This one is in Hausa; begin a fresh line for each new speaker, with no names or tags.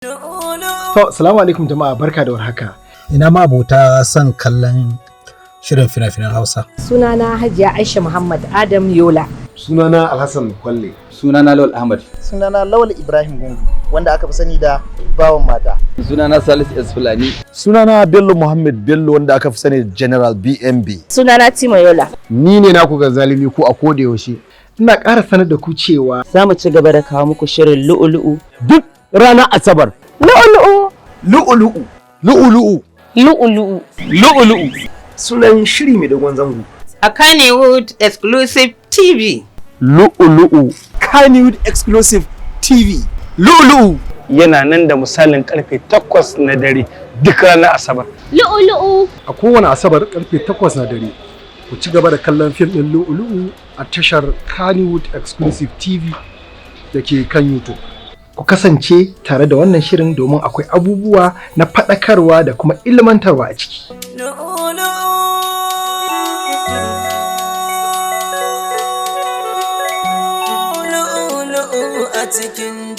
To, salamu alaikum jama'a, barka da warhaka.
Ina ma abota son kallon shirin fina-finan Hausa.
Sunana Hajiya Aisha Muhammad Adam Yola.
Sunana Alhassan Kwalle.
Sunana Lawal Ahmad.
Sunana Lawal Ibrahim Gungu, wanda aka fi sani da Bawan Mata.
Sunana Salisu S Fulani.
Sunana Bello Muhammad Bello, wanda aka fi sani da General BMB.
Sunana Tima Yola.
Ni ne naku Gazalimi ko a koda yaushe.
Ina ƙara sanar da ku cewa
za mu ci gaba da kawo muku shirin lu'ulu'u
duk ranar Asabar.
Lu'ulu'u.
lu'ulu'u.
Lu'ulu'u.
lu'ulu'u
Lu'ulu'u.
Sunan shiri mai dogon zango.
a Kannywood Exclusive TV.
Lu'ulu'u.
Kannywood Exclusive TV.
Lu'ulu'u.
Yana nan da misalin karfe 8 na dare duk ranar Asabar.
Lu'ulu'u.
A kowane Asabar karfe 8 na dare. Ku ci gaba da kallon fim ɗin Lu'ulu'u a tashar Kannywood Exclusive TV da ke kan YouTube.
Ku kasance tare da wannan shirin domin akwai abubuwa na faɗakarwa da kuma ilmantarwa a ciki.
A cikin